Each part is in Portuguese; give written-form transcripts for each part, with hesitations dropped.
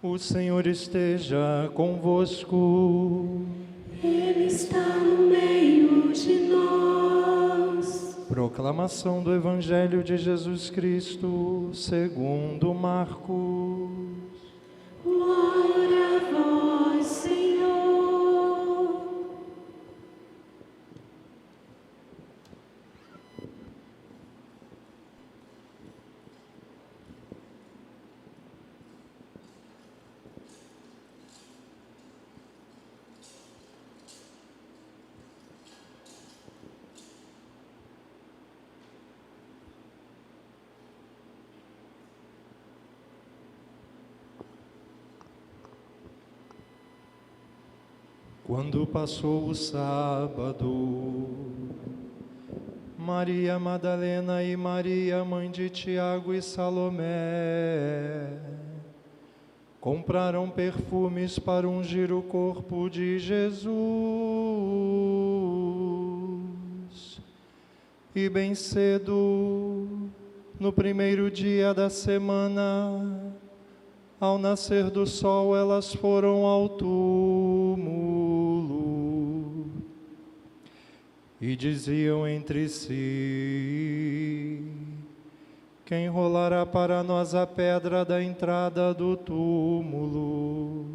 O Senhor esteja convosco. Ele está no meio de nós. Proclamação do Evangelho de Jesus Cristo, segundo Marcos. Glória a vós, Senhor. Quando passou o sábado, Maria Madalena e Maria, mãe de Tiago e Salomé, compraram perfumes para ungir o corpo de Jesus. E bem cedo, no primeiro dia da semana, ao nascer do sol, elas foram ao túmulo e diziam entre si: quem rolará para nós a pedra da entrada do túmulo?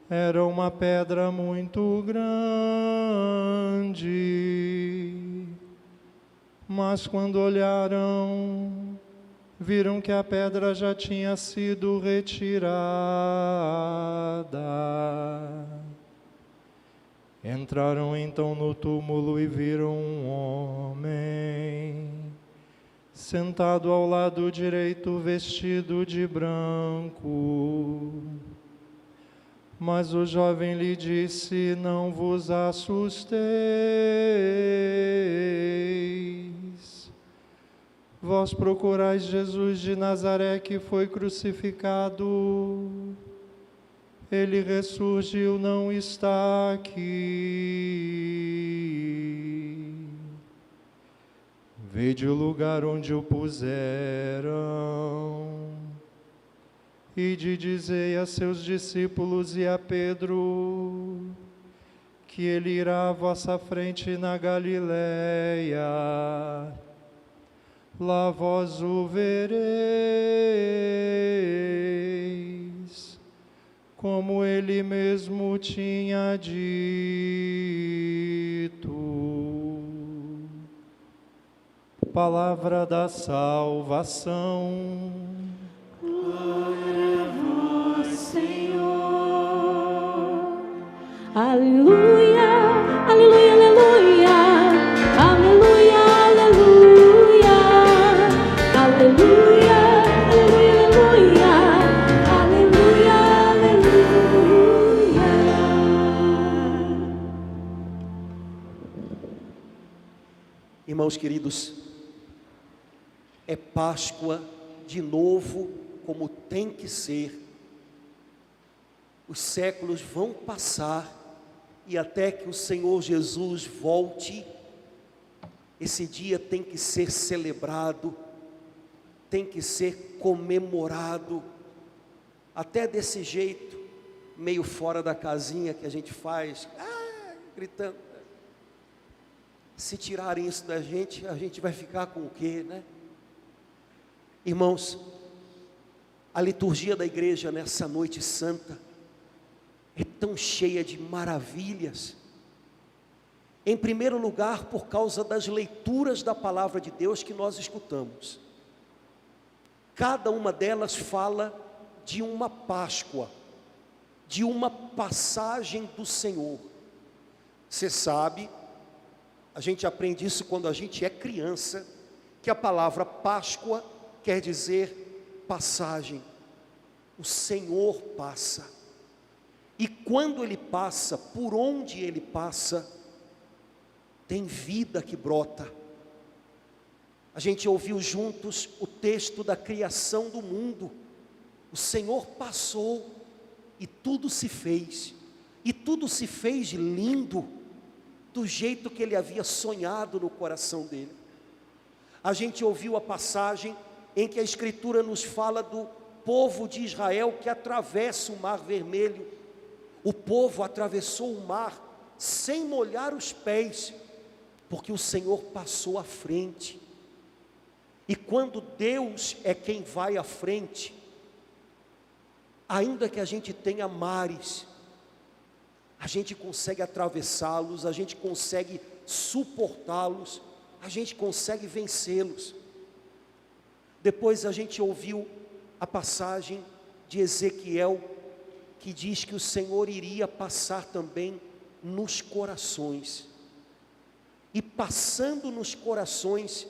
Era uma pedra muito grande. Mas quando olharam, viram que a pedra já tinha sido retirada. Entraram então no túmulo e viram um homem sentado ao lado direito, vestido de branco. Mas o jovem lhe disse: não vos assusteis. Vós procurais Jesus de Nazaré, que foi crucificado. Ele ressurgiu, não está aqui. Vede o lugar onde o puseram. Ide dizei a seus discípulos e a Pedro que ele irá à vossa frente na Galileia. Lá vós o vereis, como ele mesmo tinha dito. Palavra da salvação. Glória a vós, Senhor. Aleluia, aleluia, aleluia. Aleluia, aleluia. Aleluia, aleluia, aleluia. Aleluia, aleluia. Irmãos queridos, é Páscoa de novo, como tem que ser. Os séculos vão passar e até que o Senhor Jesus volte, esse dia tem que ser celebrado, tem que ser comemorado, até desse jeito, meio fora da casinha que a gente faz, gritando. Se tirarem isso da gente, a gente vai ficar com o quê, né? Irmãos, a liturgia da igreja nessa noite santa é tão cheia de maravilhas. Em primeiro lugar, por causa das leituras da palavra de Deus que nós escutamos. Cada uma delas fala de uma Páscoa, de uma passagem do Senhor. Você sabe, a gente aprende isso quando a gente é criança, que a palavra Páscoa quer dizer passagem. O Senhor passa. E quando Ele passa, por onde Ele passa, tem vida que brota. A gente ouviu juntos o texto da criação do mundo. O Senhor passou e tudo se fez. E tudo se fez lindo, do jeito que Ele havia sonhado no coração dele. A gente ouviu a passagem em que a Escritura nos fala do povo de Israel que atravessa o Mar Vermelho. O povo atravessou o mar sem molhar os pés, porque o Senhor passou à frente. E quando Deus é quem vai à frente, ainda que a gente tenha mares, a gente consegue atravessá-los, a gente consegue suportá-los, a gente consegue vencê-los. Depois a gente ouviu a passagem de Ezequiel, que diz que o Senhor iria passar também nos corações, e passando nos corações,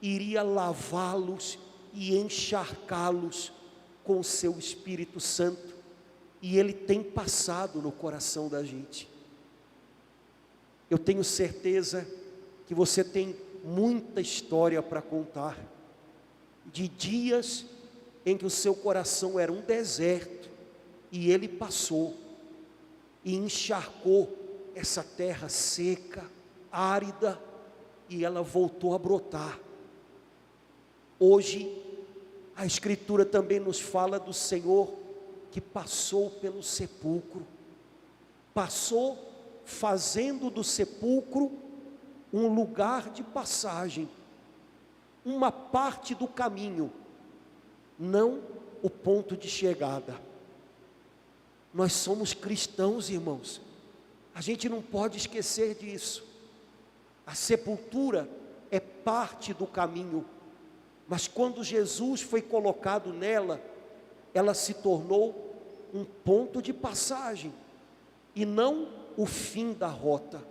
iria lavá-los e encharcá-los com o seu Espírito Santo, e Ele tem passado no coração da gente. Eu tenho certeza que você tem muita história para contar, de dias em que o seu coração era um deserto, e Ele passou, e encharcou essa terra seca, árida, e ela voltou a brotar. Hoje, a Escritura também nos fala do Senhor, que passou pelo sepulcro, passou fazendo do sepulcro um lugar de passagem, uma parte do caminho, não o ponto de chegada. Nós somos cristãos, irmãos, a gente não pode esquecer disso. A sepultura é parte do caminho, mas quando Jesus foi colocado nela, ela se tornou um ponto de passagem, e não o fim da rota.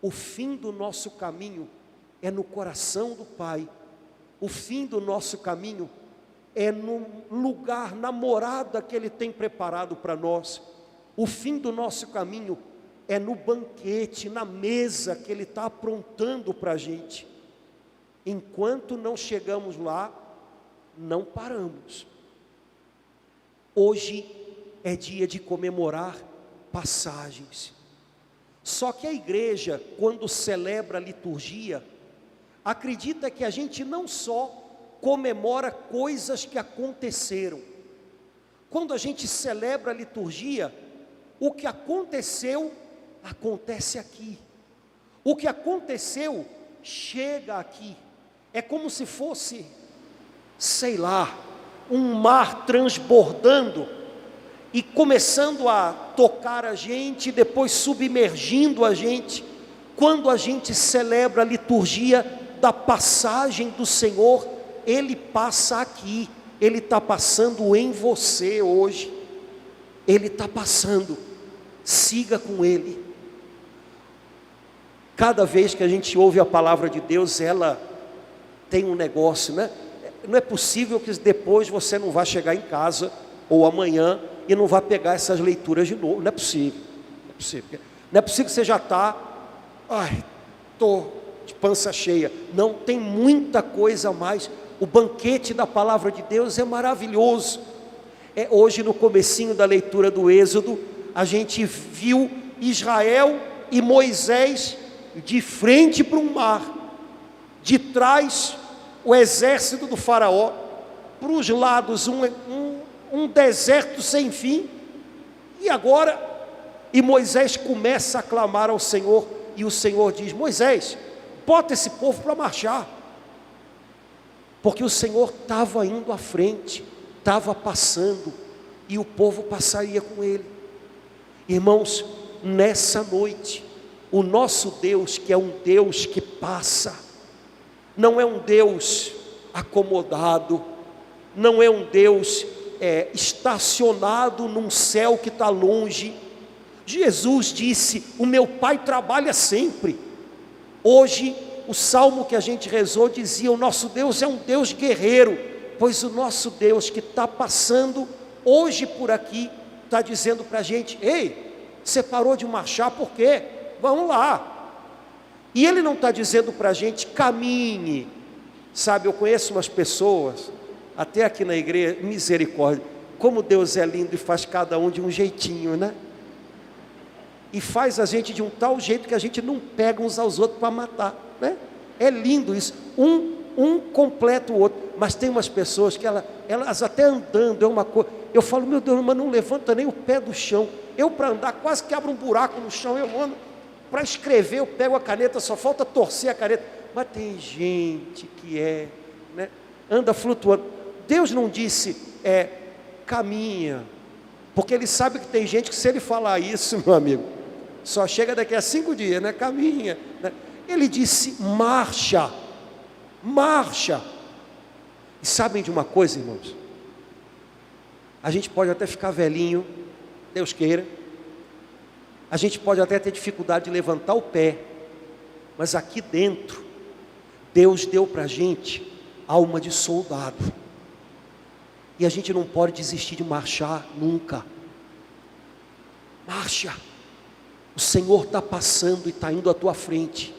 O fim do nosso caminho é no coração do Pai. O fim do nosso caminho é no lugar, na morada que Ele tem preparado para nós. O fim do nosso caminho é no banquete, na mesa que Ele está aprontando para a gente. Enquanto não chegamos lá, não paramos. Hoje é dia de comemorar passagens. Só que a igreja, quando celebra a liturgia, acredita que a gente não só comemora coisas que aconteceram. Quando a gente celebra a liturgia, o que aconteceu, acontece aqui. O que aconteceu, chega aqui. É como se fosse, sei lá, um mar transbordando e começando a tocar a gente, depois submergindo a gente. Quando a gente celebra a liturgia da passagem do Senhor, Ele passa aqui, Ele está passando em você hoje, Ele está passando, siga com Ele. Cada vez que a gente ouve a palavra de Deus, ela tem um negócio, né? Não é possível que depois você não vá chegar em casa, ou amanhã, e não vá pegar essas leituras de novo. Não é possível, não é possível. Não é possível que você já está, estou de pança cheia. Não, tem muita coisa a mais. O banquete da palavra de Deus é maravilhoso. Hoje, no comecinho da leitura do Êxodo, a gente viu Israel e Moisés de frente para um mar, de trás o exército do faraó, para os lados um deserto sem fim. E Moisés começa a clamar ao Senhor, e o Senhor diz: Moisés, bota esse povo para marchar, porque o Senhor estava indo à frente, estava passando, e o povo passaria com ele. Irmãos, nessa noite, o nosso Deus, que é um Deus que passa, não é um Deus acomodado, não é um Deus estacionado num céu que está longe. Jesus disse: o meu Pai trabalha sempre. Hoje, o salmo que a gente rezou dizia: o nosso Deus é um Deus guerreiro, pois o nosso Deus que está passando hoje por aqui, está dizendo para a gente: ei, você parou de marchar por quê? Vamos lá. E Ele não está dizendo para a gente: caminhe. Sabe, eu conheço umas pessoas, até aqui na igreja, misericórdia, como Deus é lindo e faz cada um de um jeitinho, né? E faz a gente de um tal jeito que a gente não pega uns aos outros para matar, né? É lindo isso. Um um completa o outro. Mas tem umas pessoas que elas até andando, é uma coisa. Eu falo, meu Deus, mas não levanta nem o pé do chão. Eu, para andar, quase que abro um buraco no chão. Eu ando, para escrever, eu pego a caneta, só falta torcer a caneta. Mas tem gente que né, anda flutuando. Deus não disse, caminha, porque Ele sabe que tem gente que, se Ele falar isso, meu amigo, só chega daqui a 5 dias, né? Caminha, né? Ele disse, marcha, marcha. E sabem de uma coisa, irmãos? A gente pode até ficar velhinho, Deus queira. A gente pode até ter dificuldade de levantar o pé. Mas aqui dentro, Deus deu para a gente alma de soldado. E a gente não pode desistir de marchar nunca. Marcha. O Senhor está passando e está indo à tua frente.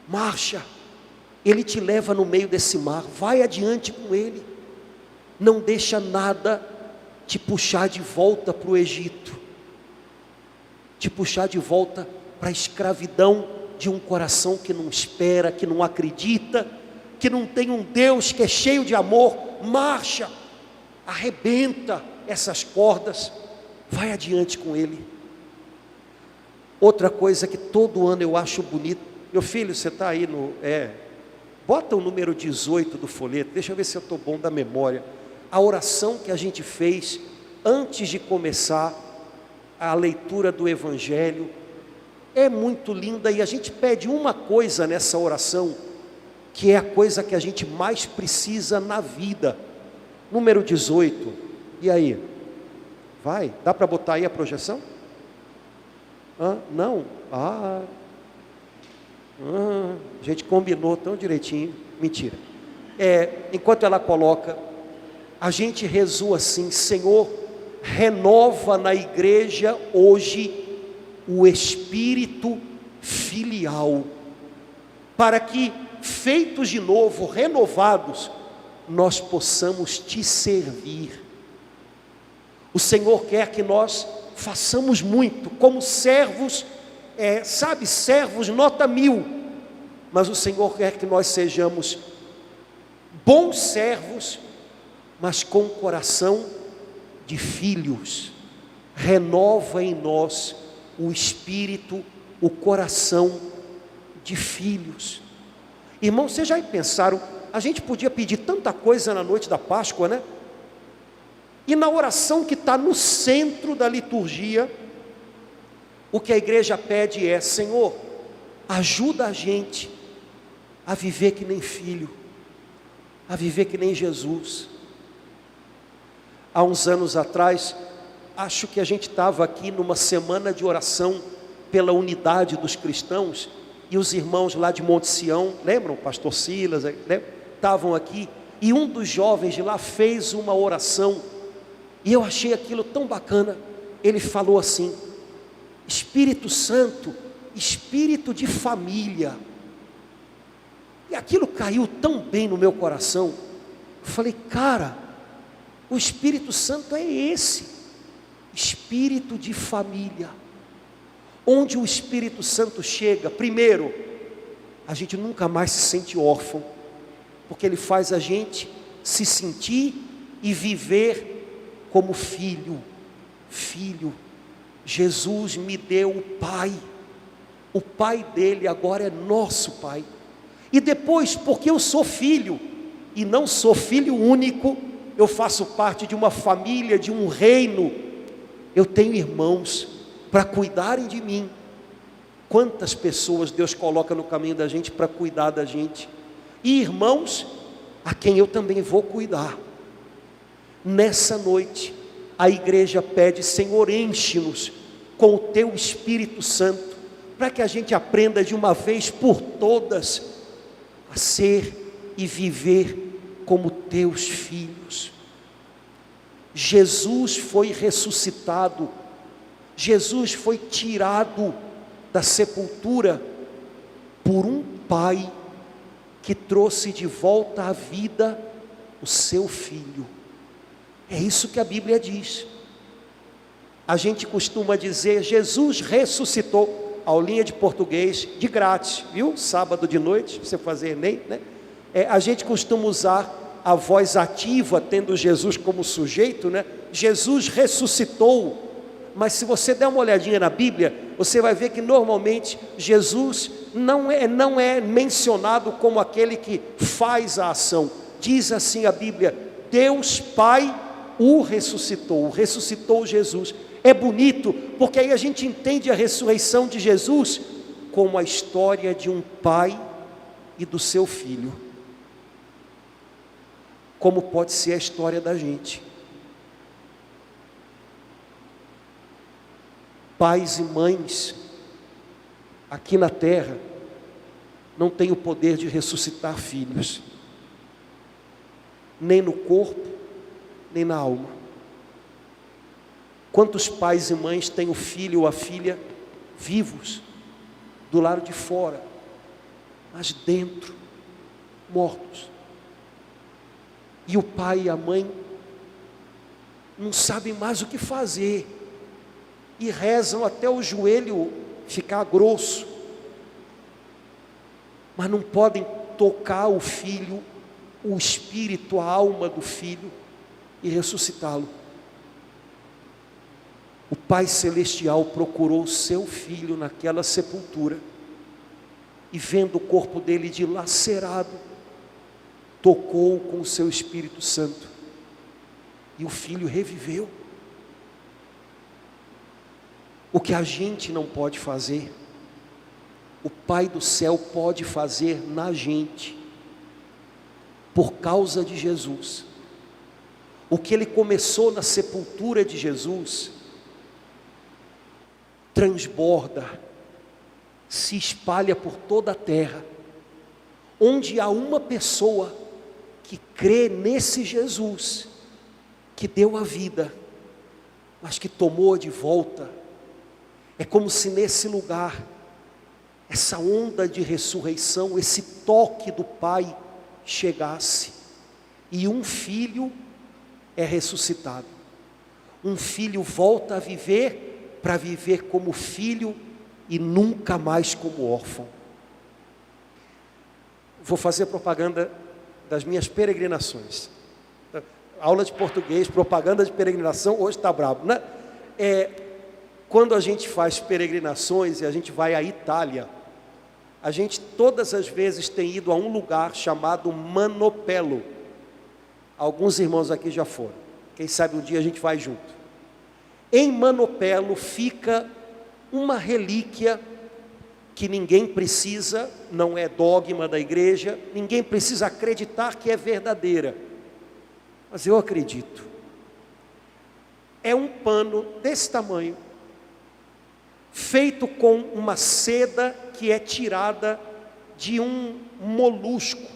Marcha. Ele te leva no meio desse mar. Vai adiante com Ele. Não deixa nada te puxar de volta para o Egito. Te puxar de volta para a escravidão de um coração que não espera, que não acredita, que não tem um Deus que é cheio de amor. Marcha. Arrebenta essas cordas. Vai adiante com Ele. Outra coisa que todo ano eu acho bonito. Meu filho, você está aí no... bota o número 18 do folheto. Deixa eu ver se eu estou bom da memória. A oração que a gente fez antes de começar a leitura do Evangelho é muito linda. E a gente pede uma coisa nessa oração, que é a coisa que a gente mais precisa na vida. Número 18. E aí? Vai? Dá para botar aí a projeção? Não? A gente combinou tão direitinho. Mentira. Enquanto ela coloca, a gente rezou assim: Senhor, renova na igreja hoje o espírito filial, para que, feitos de novo, renovados, nós possamos te servir. O Senhor quer que nós façamos muito, como servos, servos nota 1000, mas o Senhor quer que nós sejamos bons servos, mas com coração de filhos. Renova em nós o espírito, o coração de filhos. Irmãos, vocês já pensaram, a gente podia pedir tanta coisa na noite da Páscoa, né? E na oração que está no centro da liturgia, o que a igreja pede é: Senhor, ajuda a gente a viver que nem filho, a viver que nem Jesus. Há uns anos atrás, acho que a gente estava aqui numa semana de oração pela unidade dos cristãos, e os irmãos lá de Monte Sião, lembram? Pastor Silas, estavam aqui, e um dos jovens de lá fez uma oração, e eu achei aquilo tão bacana. Ele falou assim: Espírito Santo, espírito de família. E aquilo caiu tão bem no meu coração. Eu falei, cara, o Espírito Santo é esse, espírito de família. Onde o Espírito Santo chega, primeiro, a gente nunca mais se sente órfão, porque ele faz a gente se sentir e viver como filho. Jesus me deu o Pai dele agora é nosso Pai. E depois, porque eu sou filho, e não sou filho único, eu faço parte de uma família, de um reino, eu tenho irmãos para cuidarem de mim. Quantas pessoas Deus coloca no caminho da gente para cuidar da gente, e irmãos a quem eu também vou cuidar. Nessa noite, a igreja pede: Senhor, enche-nos com o Teu Espírito Santo, para que a gente aprenda de uma vez por todas a ser e viver como Teus filhos. Jesus foi ressuscitado, Jesus foi tirado da sepultura por um Pai que trouxe de volta à vida o seu Filho. É isso que a Bíblia diz. A gente costuma dizer: Jesus ressuscitou. Aulinha de português de grátis, viu? Sábado de noite, você fazer Enem, né? A gente costuma usar a voz ativa, tendo Jesus como sujeito, né? Jesus ressuscitou. Mas se você der uma olhadinha na Bíblia, você vai ver que normalmente Jesus não é mencionado como aquele que faz a ação. Diz assim a Bíblia: Deus Pai o ressuscitou Jesus. É bonito, porque aí a gente entende a ressurreição de Jesus como a história de um pai e do seu filho. Como pode ser a história da gente. Pais e mães aqui na terra não têm o poder de ressuscitar filhos, nem no corpo, nem na alma. Quantos pais e mães têm o filho ou a filha vivos, do lado de fora, mas dentro, mortos? E o pai e a mãe não sabem mais o que fazer, e rezam até o joelho ficar grosso, mas não podem tocar o filho, o espírito, a alma do filho e ressuscitá-lo. O Pai Celestial procurou o seu filho naquela sepultura, e vendo o corpo dele dilacerado, tocou com o seu Espírito Santo, e o filho reviveu. O que a gente não pode fazer, o Pai do céu pode fazer na gente, por causa de Jesus. O que ele começou na sepultura de Jesus, transborda, se espalha por toda a terra. Onde há uma pessoa que crê nesse Jesus, que deu a vida, mas que tomou de volta, é como se nesse lugar, essa onda de ressurreição, esse toque do Pai chegasse, e um filho é ressuscitado. Um filho volta a viver, para viver como filho e nunca mais como órfão. Vou fazer propaganda das minhas peregrinações. Aula de português, propaganda de peregrinação, hoje está brabo, né? Quando a gente faz peregrinações e a gente vai à Itália, a gente todas as vezes tem ido a um lugar chamado Manopello. Alguns irmãos aqui já foram. Quem sabe um dia a gente vai junto. Em Manopello fica uma relíquia que ninguém precisa, não é dogma da igreja, ninguém precisa acreditar que é verdadeira, mas eu acredito. É um pano desse tamanho, feito com uma seda que é tirada de um molusco,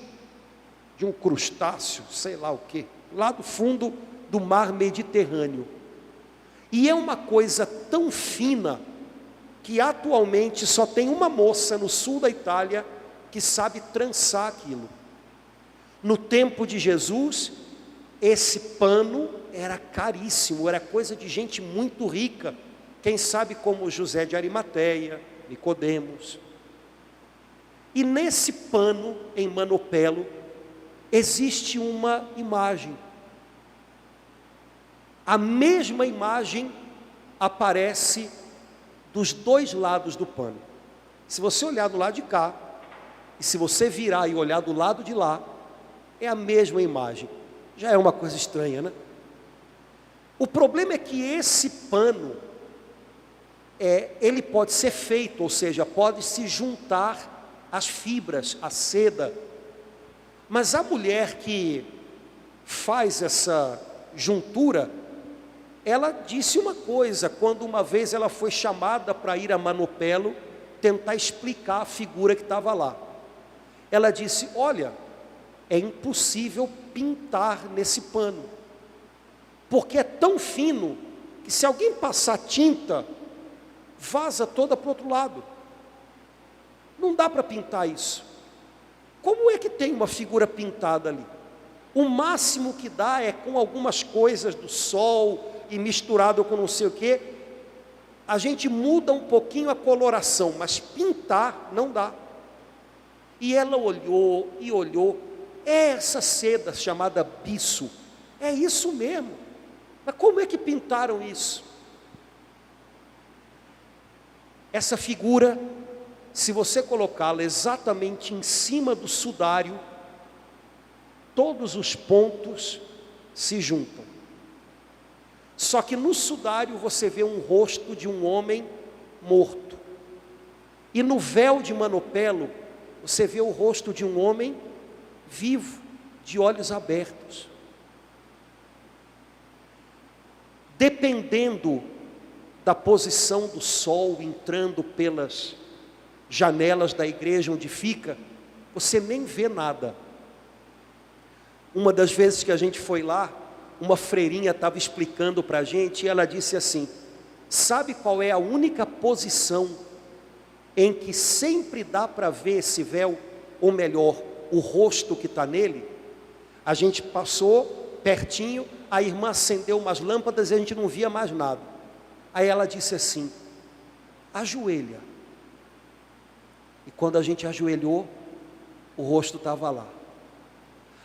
de um crustáceo, sei lá o que, lá do fundo do mar Mediterrâneo. E é uma coisa tão fina que atualmente só tem uma moça no sul da Itália que sabe trançar aquilo. No tempo de Jesus, esse pano era caríssimo, era coisa de gente muito rica, quem sabe como José de Arimateia, Nicodemos. E nesse pano, em Manopello, existe uma imagem. A mesma imagem aparece dos dois lados do pano. Se você olhar do lado de cá, e se você virar e olhar do lado de lá, é a mesma imagem. Já é uma coisa estranha, né? O problema é que esse pano, ele pode ser feito, ou seja, pode se juntar as fibras, a seda. Mas a mulher que faz essa juntura, ela disse uma coisa, quando uma vez ela foi chamada para ir a Manopello, tentar explicar a figura que estava lá. Ela disse: olha, é impossível pintar nesse pano, porque é tão fino, que se alguém passar tinta, vaza toda para o outro lado. Não dá para pintar isso. Como é que tem uma figura pintada ali? O máximo que dá é com algumas coisas do sol e misturado com não sei o que, a gente muda um pouquinho a coloração, mas pintar não dá. E ela olhou e olhou, É essa seda chamada bisso, é isso mesmo. Mas como é que pintaram isso? Essa figura, se você colocá-la exatamente em cima do sudário, todos os pontos se juntam. Só que no sudário você vê um rosto de um homem morto. E no véu de Manopelo, você vê o rosto de um homem vivo, de olhos abertos. Dependendo da posição do sol entrando pelas janelas da igreja onde fica, você nem vê nada. Uma das vezes que a gente foi lá, uma freirinha estava explicando para a gente, e ela disse assim: sabe qual é a única posição em que sempre dá para ver esse véu, ou melhor, o rosto que está nele? A gente passou pertinho, a irmã acendeu umas lâmpadas e a gente não via mais nada. Aí ela disse assim: ajoelha. E quando a gente ajoelhou, o rosto estava lá.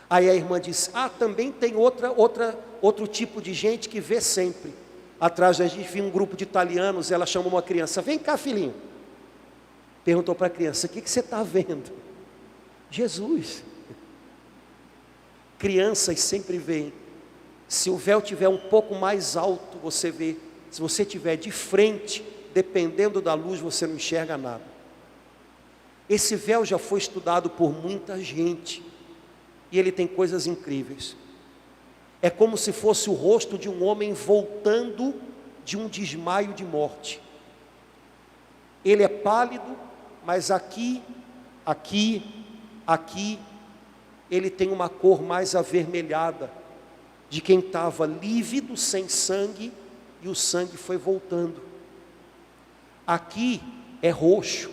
Aí a irmã disse: também tem outro tipo de gente que vê sempre. Atrás da gente vinha um grupo de italianos, ela chamou uma criança: vem cá, filhinho. Perguntou para a criança: o que você está vendo? Jesus. Crianças sempre veem. Se o véu estiver um pouco mais alto, você vê. Se você estiver de frente, dependendo da luz, você não enxerga nada. Esse véu já foi estudado por muita gente, e ele tem coisas incríveis. É como se fosse o rosto de um homem voltando de um desmaio de morte. Ele é pálido, mas aqui, ele tem uma cor mais avermelhada, de quem estava lívido, sem sangue, e o sangue foi voltando. Aqui é roxo,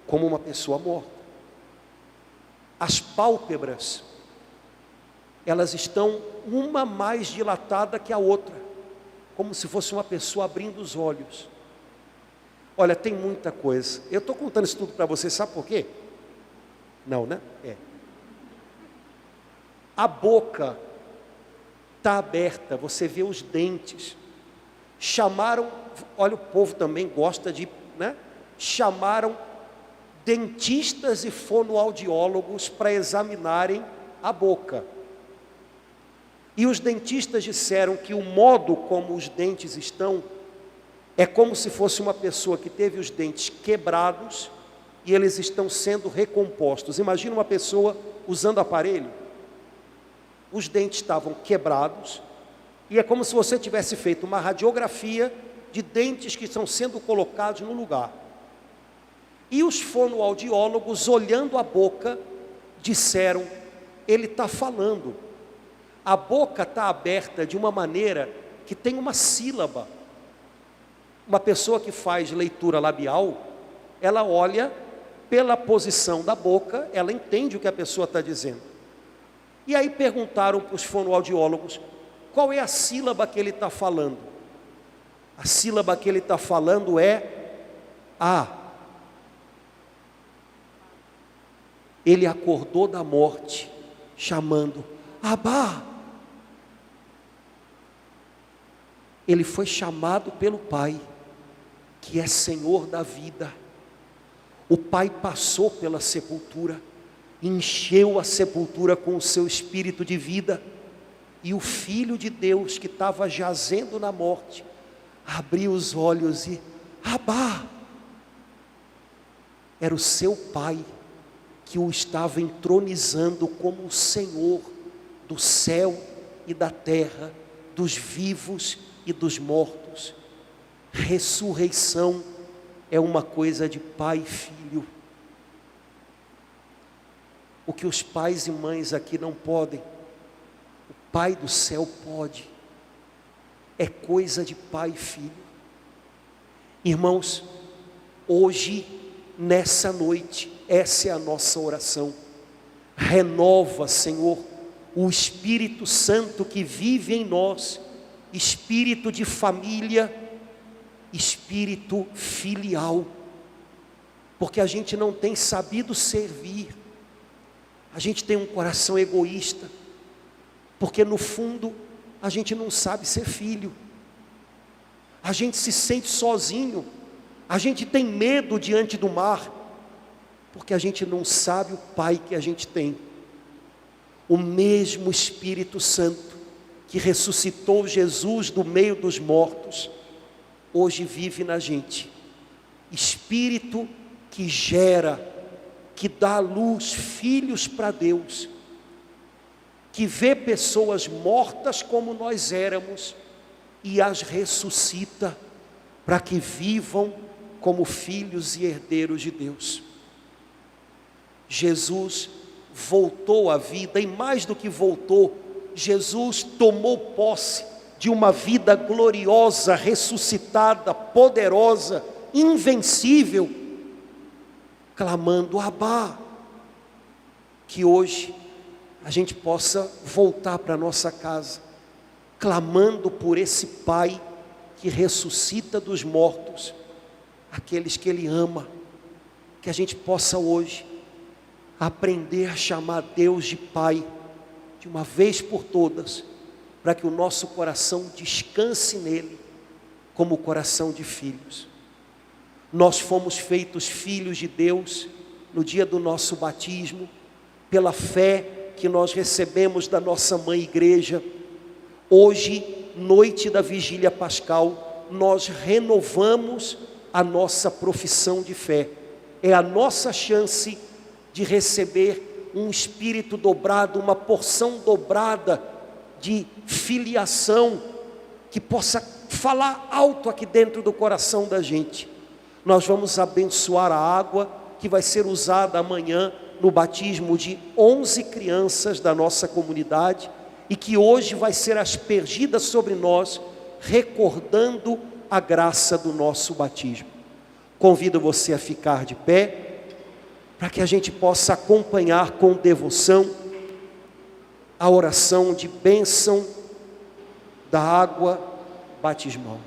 como uma pessoa morta. As pálpebras, elas estão uma mais dilatada que a outra, como se fosse uma pessoa abrindo os olhos. Olha, tem muita coisa. Eu estou contando isso tudo para você, sabe por quê? Não, né? A boca está aberta, você vê os dentes. Chamaram, olha, o povo também gosta de, né? Chamaram dentistas e fonoaudiólogos para examinarem a boca. E os dentistas disseram que o modo como os dentes estão é como se fosse uma pessoa que teve os dentes quebrados e eles estão sendo recompostos. Imagina uma pessoa usando aparelho. Os dentes estavam quebrados e é como se você tivesse feito uma radiografia de dentes que estão sendo colocados no lugar. E os fonoaudiólogos, olhando a boca, disseram: ele está falando. A boca está aberta de uma maneira que tem uma sílaba. Uma pessoa que faz leitura labial, ela olha pela posição da boca, ela entende o que a pessoa está dizendo. E aí perguntaram para os fonoaudiólogos: qual é a sílaba que ele está falando? A sílaba que ele está falando é A. Ele acordou da morte, chamando: Abá. Ele foi chamado pelo Pai, que é Senhor da vida. O Pai passou pela sepultura, encheu a sepultura com o seu espírito de vida, e o Filho de Deus, que estava jazendo na morte, abriu os olhos e: Abá. Era o seu Pai que o estava entronizando como o Senhor do céu e da terra, dos vivos e dos mortos. Ressurreição é uma coisa de pai e filho. O que os pais e mães aqui não podem, o Pai do céu pode. É coisa de pai e filho. Irmãos, hoje, nessa noite, essa é a nossa oração. Renova, Senhor, o Espírito Santo que vive em nós, espírito de família, espírito filial, porque a gente não tem sabido servir, A gente tem um coração egoísta, porque no fundo a gente não sabe ser filho. A gente se sente sozinho, a gente tem medo diante do mar, porque a gente não sabe o Pai que a gente tem. O mesmo Espírito Santo que ressuscitou Jesus do meio dos mortos, hoje vive na gente. Espírito que gera, que dá à luz filhos para Deus, que vê pessoas mortas como nós éramos e as ressuscita para que vivam como filhos e herdeiros de Deus. Jesus voltou à vida, e mais do que voltou, Jesus tomou posse de uma vida gloriosa, ressuscitada, poderosa, invencível, clamando Abá. Que hoje a gente possa voltar para nossa casa, clamando por esse Pai que ressuscita dos mortos, aqueles que Ele ama. Que a gente possa hoje aprender a chamar Deus de Pai, de uma vez por todas, para que o nosso coração descanse nele, como o coração de filhos. Nós fomos feitos filhos de Deus no dia do nosso batismo, pela fé que nós recebemos da nossa mãe igreja. Hoje, noite da vigília pascal, nós renovamos a nossa profissão de fé. É a nossa chance de receber um espírito dobrado, uma porção dobrada de filiação, que possa falar alto aqui dentro do coração da gente. Nós vamos abençoar a água que vai ser usada amanhã no batismo de 11 crianças da nossa comunidade, e que hoje vai ser aspergida sobre nós, recordando a graça do nosso batismo. Convido você a ficar de pé, para que a gente possa acompanhar com devoção a oração de bênção da água batismal.